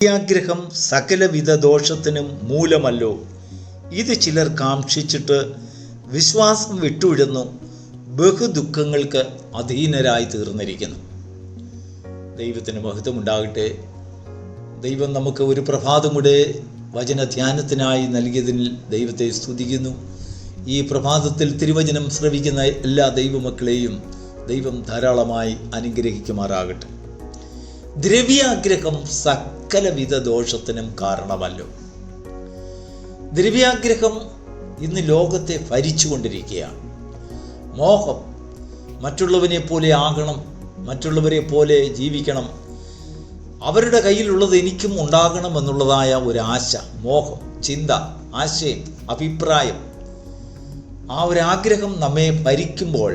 ആഗ്രഹം സകലവിധ ദോഷത്തിനും മൂലമല്ലോ. ഇത് ചിലർ കാക്ഷിച്ചിട്ട് വിശ്വാസം വിട്ടുഴന്നു ബഹുദുഃഖങ്ങൾക്ക് അധീനരായി തീർന്നിരിക്കുന്നു. ദൈവത്തിന് മഹത്വമുണ്ടാകട്ടെ. ദൈവം നമുക്ക് ഒരു പ്രഭാതം കൂടെ വചനധ്യാനത്തിനായി നൽകിയതിൽ ദൈവത്തെ സ്തുതിക്കുന്നു. ഈ പ്രഭാതത്തിൽ തിരുവചനം ശ്രവിക്കുന്ന എല്ലാ ദൈവമക്കളെയും ദൈവം ധാരാളമായി അനുഗ്രഹിക്കുമാറാകട്ടെ. ദ്രവ്യാഗ്രഹം സകലവിധ ദോഷത്തിനും കാരണമല്ലോ. ദ്രവ്യാഗ്രഹം ഇന്ന് ലോകത്തെ ഭരിച്ചുകൊണ്ടിരിക്കുകയാണ്. മോഹം, മറ്റുള്ളവനെ പോലെ ആകണം, മറ്റുള്ളവരെ പോലെ ജീവിക്കണം, അവരുടെ കയ്യിലുള്ളത് എനിക്കും ഉണ്ടാകണം എന്നുള്ളതായ ഒരു ആശ, മോഹം, ചിന്ത, ആശയം, അഭിപ്രായം, ആ ഒരു ആഗ്രഹം നമ്മെ ഭരിക്കുമ്പോൾ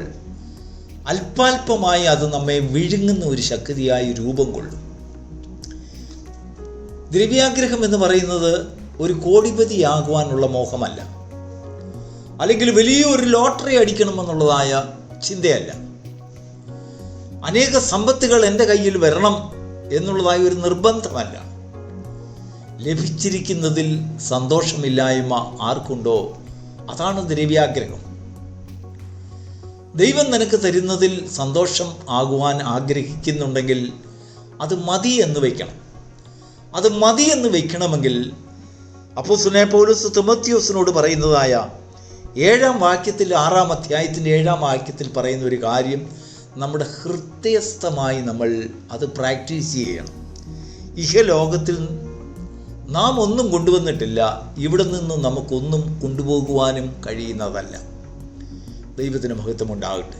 അല്പാൽപമായി അത് നമ്മെ വിഴുങ്ങുന്ന ഒരു ശക്തിയായി രൂപം കൊള്ളും. ദ്രവ്യാഗ്രഹം എന്ന് പറയുന്നത് ഒരു കോടിപതിയാകുവാനുള്ള മോഹമല്ല, അല്ലെങ്കിൽ വലിയൊരു ലോട്ടറി അടിക്കണമെന്നുള്ളതായ ചിന്തയല്ല, അനേക സമ്പത്തുകൾ എൻ്റെ കയ്യിൽ വരണം എന്നുള്ളതായ ഒരു നിർബന്ധമല്ല. ലഭിച്ചിരിക്കുന്നതിൽ സന്തോഷമില്ലായ്മ ആർക്കുണ്ടോ അതാണ് ദ്രവ്യാഗ്രഹം. ദൈവം നിനക്ക് തരുന്നതിൽ സന്തോഷം ആകുവാൻ ആഗ്രഹിക്കുന്നുണ്ടെങ്കിൽ അത് മതി എന്ന് വയ്ക്കണം. അത് മതി എന്ന് വയ്ക്കണമെങ്കിൽ അപ്പോസ്തലനായ പൗലോസ് തിമോഥെയോസിനോട് പറയുന്നതായ 7-ാം വാക്യത്തിൽ 6-ാം അധ്യായത്തിൻ്റെ 7-ാം വാക്യത്തിൽ പറയുന്ന ഒരു കാര്യം നമ്മുടെ ഹൃദയസ്ഥമായി നമ്മൾ അത് പ്രാക്ടീസ് ചെയ്യണം. ഇഹലോകത്തിൽ നാം ഒന്നും കൊണ്ടുവന്നിട്ടില്ല, ഇവിടെ നിന്ന് നമുക്കൊന്നും കൊണ്ടുപോകുവാനും കഴിയുന്നതല്ല. ദൈവത്തിന് മഹത്വമുണ്ടാകട്ടെ.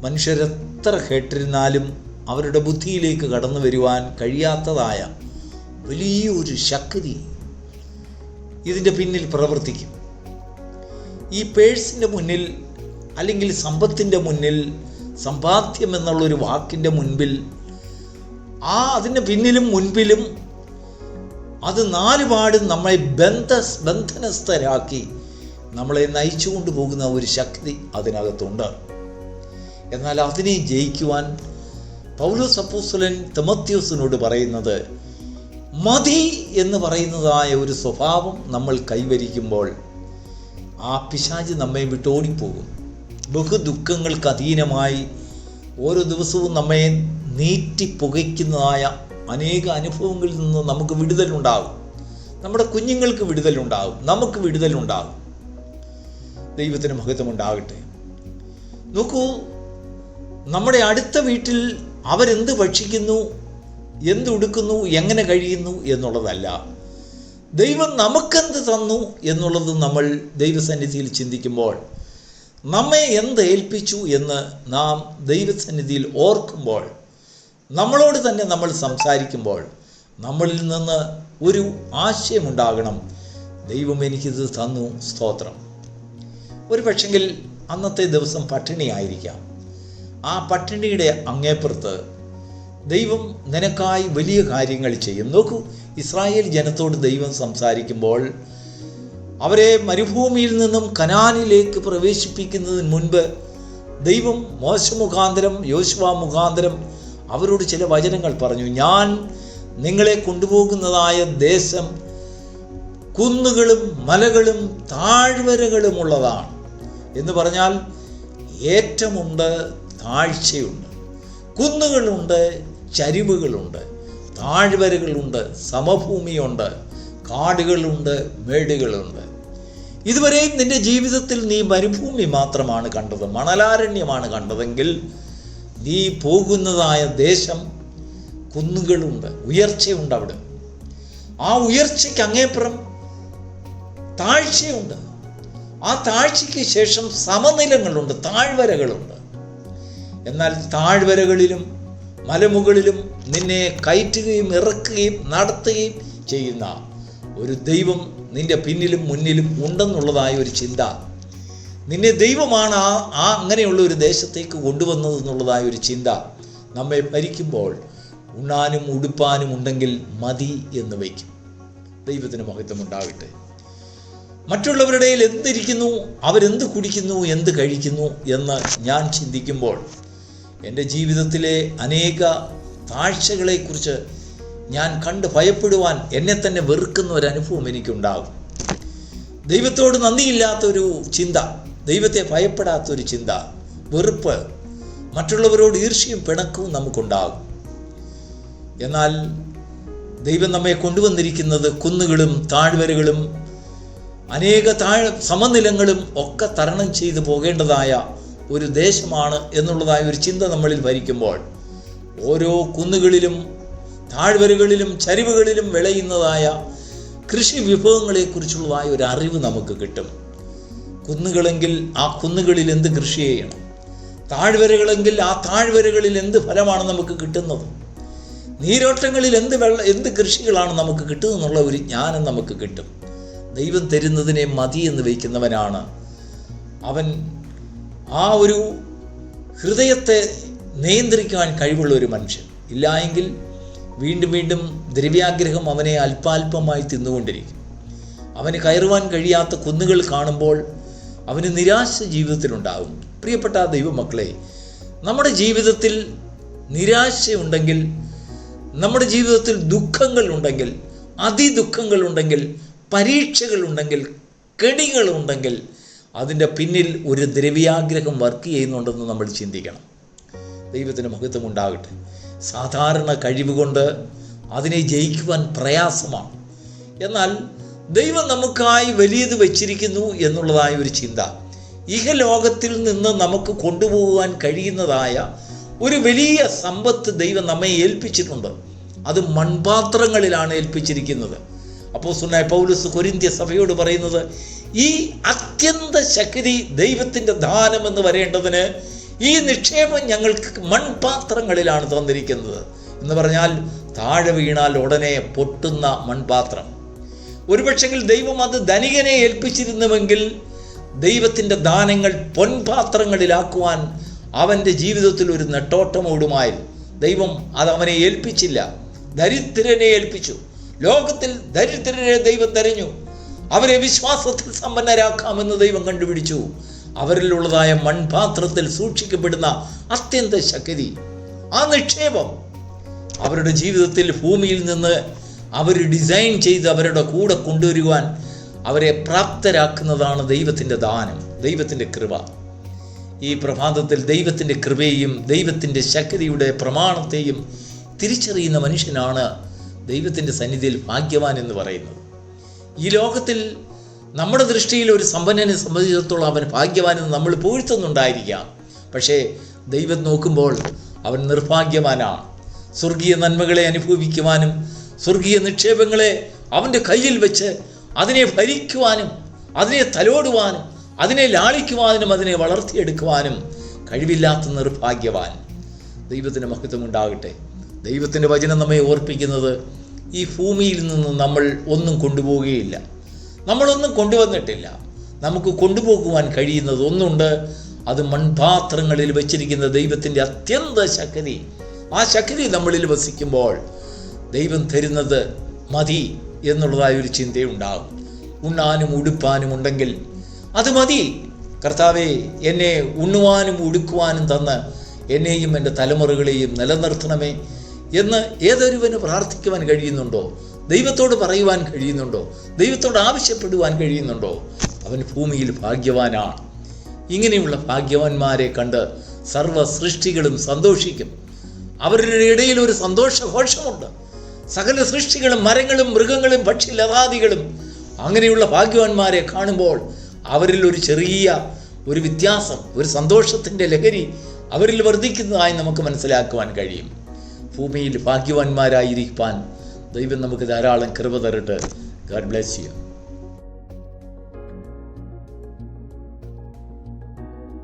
മനുഷ്യരെത്ര കേട്ടിരുന്നാലും അവരുടെ ബുദ്ധിയിലേക്ക് കടന്നു വരുവാൻ കഴിയാത്തതായ വലിയൊരു ശക്തി ഇതിൻ്റെ പിന്നിൽ പ്രവർത്തിക്കും. ഈ പേഴ്സിൻ്റെ മുന്നിൽ, അല്ലെങ്കിൽ സമ്പത്തിൻ്റെ മുന്നിൽ, സമ്പാദ്യം എന്നുള്ളൊരു വാക്കിൻ്റെ മുൻപിൽ, അതിൻ്റെ പിന്നിലും മുൻപിലും അത് നാലുപാടും നമ്മളെ ബന്ധനസ്ഥരാക്കി നമ്മളെ നയിച്ചു കൊണ്ടുപോകുന്ന ഒരു ശക്തി അതിനകത്തുണ്ട്. എന്നാൽ അതിനെ ജയിക്കുവാൻ പൗലോസ് അപ്പോസ്തലൻ തിമോഥെയോസിനോട് പറയുന്നത്, മതി എന്ന് പറയുന്നതായ ഒരു സ്വഭാവം നമ്മൾ കൈവരിക്കുമ്പോൾ ആ പിശാച് നമ്മെ വിട്ടോടിപ്പോകും. ബഹുദുഃഖങ്ങൾക്ക് അധീനമായി ഓരോ ദിവസവും നമ്മെ നീറ്റി പുകയ്ക്കുന്നതായ അനേക അനുഭവങ്ങളിൽ നിന്ന് നമുക്ക് വിടുതലുണ്ടാകും. നമ്മുടെ കുഞ്ഞുങ്ങൾക്ക് വിടുതലുണ്ടാകും, നമുക്ക് വിടുതലുണ്ടാകും. ദൈവത്തിന് മഹത്വമുണ്ടാകട്ടെ. നോക്കൂ, നമ്മുടെ അടുത്ത വീട്ടിൽ അവരെന്ത് ഭക്ഷിക്കുന്നു, എന്തുടുക്കുന്നു, എങ്ങനെ കഴിയുന്നു എന്നുള്ളതല്ല, ദൈവം നമുക്കെന്ത് തന്നു എന്നുള്ളത് നമ്മൾ ദൈവസന്നിധിയിൽ ചിന്തിക്കുമ്പോൾ, നമ്മെ എന്ത് ഏൽപ്പിച്ചു എന്ന് നാം ദൈവസന്നിധിയിൽ ഓർക്കുമ്പോൾ, നമ്മളോട് തന്നെ നമ്മൾ സംസാരിക്കുമ്പോൾ നമ്മളിൽ നിന്ന് ഒരു ആശയമുണ്ടാകണം, ദൈവം എനിക്കിത് തന്നു, സ്തോത്രം. ഒരു പക്ഷെങ്കിൽ അന്നത്തെ ദിവസം പട്ടിണിയായിരിക്കാം. ആ പട്ടിണിയുടെ അങ്ങേപ്പുറത്ത് ദൈവം നിനക്കായി വലിയ കാര്യങ്ങൾ ചെയ്യും. നോക്കൂ, ഇസ്രായേൽ ജനത്തോട് ദൈവം സംസാരിക്കുമ്പോൾ അവരെ മരുഭൂമിയിൽ നിന്നും കനാനിലേക്ക് പ്രവേശിപ്പിക്കുന്നതിന് മുൻപ് ദൈവം മോശ മുഖാന്തരം, യോശുവ മുഖാന്തരം അവരോട് ചില വചനങ്ങൾ പറഞ്ഞു. ഞാൻ നിങ്ങളെ കൊണ്ടുപോകുന്നതായ ദേശം കുന്നുകളും മലകളും താഴ്വരകളുമുള്ളതാണ് എന്ന് പറഞ്ഞാൽ ഏറ്റമുണ്ട്, താഴ്ചയുണ്ട്, കുന്നുകളുണ്ട്, ചരിവുകളുണ്ട്, താഴ്വരകളുണ്ട്, സമഭൂമിയുണ്ട്, കാടുകളുണ്ട്, മേടുകളുണ്ട്. ഇതുവരെയും നിന്റെ ജീവിതത്തിൽ നീ മരുഭൂമി മാത്രമാണ് കണ്ടത്, മണലാരണ്യമാണ് കണ്ടതെങ്കിൽ നീ പോകുന്നതായ ദേശം കുന്നുകളുണ്ട്, ഉയർച്ചയുണ്ട്. അവിടെ ആ ഉയർച്ചയ്ക്ക് അങ്ങേപ്പുറം താഴ്ചയുണ്ട്. ആ താഴ്ചയ്ക്ക് ശേഷം സമനിലങ്ങളുണ്ട്, താഴ്വരകളുണ്ട്. എന്നാൽ താഴ്വരകളിലും മലമുകളിലും നിന്നെ കയറ്റുകയും ഇറക്കുകയും നടത്തുകയും ചെയ്യുന്ന ഒരു ദൈവം നിന്റെ പിന്നിലും മുന്നിലും ഉണ്ടെന്നുള്ളതായ ഒരു ചിന്ത, നിന്നെ ദൈവമാണ് അങ്ങനെയുള്ള ഒരു ദേശത്തേക്ക് കൊണ്ടുവന്നതെന്നുള്ളതായ ഒരു ചിന്ത നമ്മെ ഭരിക്കുമ്പോൾ ഉണ്ണാനും ഉടുപ്പാനും ഉണ്ടെങ്കിൽ മതി എന്ന് വയ്ക്കും. ദൈവത്തിന് മഹത്വമുണ്ടാകട്ടെ. മറ്റുള്ളവരുടെ എന്തിരിക്കുന്നു, അവരെന്ത് കുടിക്കുന്നു, എന്ത് കഴിക്കുന്നു എന്ന് ഞാൻ ചിന്തിക്കുമ്പോൾ എൻ്റെ ജീവിതത്തിലെ അനേക താഴ്ചകളെക്കുറിച്ച് ഞാൻ കണ്ട് ഭയപ്പെടുവാൻ എന്നെ തന്നെ വെറുക്കുന്ന ഒരനുഭവം എനിക്കുണ്ടാകും. ദൈവത്തോട് നന്ദിയില്ലാത്തൊരു ചിന്ത, ദൈവത്തെ ഭയപ്പെടാത്തൊരു ചിന്ത, വെറുപ്പ്, മറ്റുള്ളവരോട് ഈർഷ്യയും പിണക്കവും നമുക്കുണ്ടാകും. എന്നാൽ ദൈവം നമ്മെ കൊണ്ടുവന്നിരിക്കുന്നത് കുന്നുകളും താഴ്വരകളും അനേക സമനിലങ്ങളും ഒക്കെ തരണം ചെയ്തു പോകേണ്ടതായ ഒരു ദേശമാണ് എന്നുള്ളതായ ഒരു ചിന്ത നമ്മളിൽ ഭരിക്കുമ്പോൾ, ഓരോ കുന്നുകളിലും താഴ്വരകളിലും ചരിവുകളിലും വിളയുന്നതായ കൃഷി വിഭവങ്ങളെക്കുറിച്ചുള്ളതായ ഒരു അറിവ് നമുക്ക് കിട്ടും. കുന്നുകളെങ്കിൽ ആ കുന്നുകളിൽ എന്ത് കൃഷി ചെയ്യണം, താഴ്വരകളെങ്കിൽ ആ താഴ്വരകളിൽ എന്ത് ഫലമാണ് നമുക്ക് കിട്ടുന്നത്, നീരോട്ടങ്ങളിൽ എന്ത് കൃഷികളാണ് നമുക്ക് കിട്ടുന്നതെന്നുള്ള ഒരു ജ്ഞാനം നമുക്ക് കിട്ടും. ദൈവം തരുന്നതിനെ മതി എന്ന് വയ്ക്കുന്നവനാണ് അവൻ. ആ ഒരു ഹൃദയത്തെ നിയന്ത്രിക്കാൻ കഴിവുള്ള ഒരു മനുഷ്യൻ. ഇല്ലായെങ്കിൽ വീണ്ടും വീണ്ടും ദ്രവ്യാഗ്രഹം അവനെ അല്പാൽപമായി തിന്നുകൊണ്ടിരിക്കും. അവന് കയറുവാൻ കഴിയാത്ത കുന്നുകൾ കാണുമ്പോൾ അവന് നിരാശ ജീവിതത്തിലുണ്ടാകും. പ്രിയപ്പെട്ട ദൈവമക്കളെ, നമ്മുടെ ജീവിതത്തിൽ നിരാശയുണ്ടെങ്കിൽ, നമ്മുടെ ജീവിതത്തിൽ ദുഃഖങ്ങളുണ്ടെങ്കിൽ, അതിദുഃഖങ്ങളുണ്ടെങ്കിൽ, പരീക്ഷകളുണ്ടെങ്കിൽ, കെണികളുണ്ടെങ്കിൽ, അതിൻ്റെ പിന്നിൽ ഒരു ദ്രവ്യാഗ്രഹം വർക്ക് ചെയ്യുന്നുണ്ടെന്ന് നമ്മൾ ചിന്തിക്കണം. ദൈവത്തിന് മഹത്വം ഉണ്ടാകട്ടെ. സാധാരണ കഴിവുകൊണ്ട് അതിനെ ജയിക്കുവാൻ പ്രയാസമാണ്. എന്നാൽ ദൈവം നമുക്കായി വലിയത് വച്ചിരിക്കുന്നു എന്നുള്ളതായ ഒരു ചിന്ത, ഇഹലോകത്തിൽ നിന്ന് നമുക്ക് കൊണ്ടുപോകുവാൻ കഴിയുന്നതായ ഒരു വലിയ സമ്പത്ത് ദൈവം നമ്മെ ഏൽപ്പിച്ചിട്ടുണ്ട്. അത് മൺപാത്രങ്ങളിലാണ് ഏൽപ്പിച്ചിരിക്കുന്നത്. അപ്പോസ്തലനായ പൗലോസ് കൊരിന്ത്യ സഭയോട് പറയുന്നത്, ഈ അത്യന്ത ശക്തി ദൈവത്തിൻ്റെ ദാനം എന്ന് വരേണ്ടതിന് ഈ നിക്ഷേപം ഞങ്ങൾക്ക് മൺപാത്രങ്ങളിലാണ് തന്നിരിക്കുന്നത് എന്ന് പറഞ്ഞാൽ, താഴെ വീണാൽ ഉടനെ പൊട്ടുന്ന മൺപാത്രം. ഒരുപക്ഷെങ്കിൽ ദൈവം അത് ധനികനെ ഏൽപ്പിച്ചിരുന്നുവെങ്കിൽ ദൈവത്തിൻ്റെ ദാനങ്ങൾ പൊൻപാത്രങ്ങളിലാക്കുവാൻ അവൻ്റെ ജീവിതത്തിൽ ഒരു നെട്ടോട്ടം ഓടുമായിരുന്നു. ദൈവം അത് അവനെ ഏൽപ്പിച്ചില്ല, ദരിദ്രനെ ഏൽപ്പിച്ചു. ലോകത്തിൽ ദരിദ്രരെ ദൈവം തെരഞ്ഞു. അവരെ വിശ്വാസത്തിൽ സമ്പന്നരാക്കാമെന്ന് ദൈവം കണ്ടുപിടിച്ചു. അവരിലുള്ളതായ മൺപാത്രത്തിൽ സൂക്ഷിക്കപ്പെടുന്ന അത്യന്ത ശക്തി, ആ നിക്ഷേപം അവരുടെ ജീവിതത്തിൽ ഭൂമിയിൽ നിന്ന് അവർ ഡിസൈൻ ചെയ്ത് അവരുടെ കൂടെ കൊണ്ടുവരുവാൻ അവരെ പ്രാപ്തരാക്കുന്നതാണ് ദൈവത്തിൻ്റെ ദാനം, ദൈവത്തിൻ്റെ കൃപ. ഈ പ്രഭാതത്തിൽ ദൈവത്തിൻ്റെ കൃപയെയും ദൈവത്തിൻ്റെ ശക്തിയുടെ പ്രമാണത്തെയും തിരിച്ചറിയുന്ന മനുഷ്യനാണ് ദൈവത്തിൻ്റെ സന്നിധിയിൽ ഭാഗ്യവാൻ എന്ന് പറയുന്നത്. ഈ ലോകത്തിൽ നമ്മുടെ ദൃഷ്ടിയിൽ ഒരു സമ്പന്നനെ സംബന്ധിച്ചിടത്തോളം അവൻ ഭാഗ്യവാനെന്ന് നമ്മൾ പുകഴ്ത്തുന്നുണ്ടായിരിക്കാം. പക്ഷേ ദൈവം നോക്കുമ്പോൾ അവൻ നിർഭാഗ്യവാനാണ്. സ്വർഗീയ നന്മകളെ അനുഭവിക്കുവാനും സ്വർഗീയ നിക്ഷേപങ്ങളെ അവൻ്റെ കയ്യിൽ വെച്ച് അതിനെ ഭരിക്കുവാനും അതിനെ തലോടുവാനും അതിനെ ലാളിക്കുവാനും അതിനെ വളർത്തിയെടുക്കുവാനും കഴിവില്ലാത്ത നിർഭാഗ്യവാൻ. ദൈവത്തിന് മഹത്വം ഉണ്ടാകട്ടെ. ദൈവത്തിൻ്റെ വചനം നമ്മെ ഓർപ്പിക്കുന്നത്, ഈ ഭൂമിയിൽ നിന്ന് നമ്മൾ ഒന്നും കൊണ്ടുപോവുകയില്ല, നമ്മളൊന്നും കൊണ്ടുവന്നിട്ടില്ല. നമുക്ക് കൊണ്ടുപോകുവാൻ കഴിയുന്നത് ഒന്നുണ്ട്, അത് മൺപാത്രങ്ങളിൽ വെച്ചിരിക്കുന്ന ദൈവത്തിൻ്റെ അത്യന്ത ശക്തി. ആ ശക്തി നമ്മളിൽ വസിക്കുമ്പോൾ ദൈവം തരുന്നത് മതി എന്നുള്ളതായൊരു ചിന്തയുണ്ടാകും. ഉണ്ണാനും ഉടുപ്പാനും ഉണ്ടെങ്കിൽ അത് മതി. കർത്താവേ, എന്നെ ഉണ്ണുവാനും ഉടുക്കുവാനും തന്ന് എന്നെയും എൻ്റെ തലമുറകളെയും നിലനിർത്തണമേ എന്ന് ഏതൊരുവന് പ്രാർത്ഥിക്കുവാൻ കഴിയുന്നുണ്ടോ? ദൈവത്തോട് പറയുവാൻ കഴിയുന്നുണ്ടോ? ദൈവത്തോട് ആവശ്യപ്പെടുവാൻ കഴിയുന്നുണ്ടോ? അവൻ ഭൂമിയിൽ ഭാഗ്യവാനാണ്. ഇങ്ങനെയുള്ള ഭാഗ്യവാന്മാരെ കണ്ട് സർവ്വ സൃഷ്ടികളും സന്തോഷിക്കും. അവരുടെ ഇടയിൽ ഒരു സന്തോഷഘോഷമുണ്ട്. സകല സൃഷ്ടികളും, മരങ്ങളും, മൃഗങ്ങളും, പക്ഷിലതാദികളും അങ്ങനെയുള്ള ഭാഗ്യവാന്മാരെ കാണുമ്പോൾ അവരിൽ ഒരു ചെറിയ ഒരു വ്യത്യാസം, ഒരു സന്തോഷത്തിൻ്റെ ലഹരി അവരിൽ വർദ്ധിക്കുന്നതായി നമുക്ക് മനസ്സിലാക്കുവാൻ കഴിയും. ഭൂമിയിൽ ഭാഗ്യവാന്മാരായിരിക്കാൻ ദൈവം നമുക്ക് ധാരാളം കൃപ തരട്ടെ. God bless you.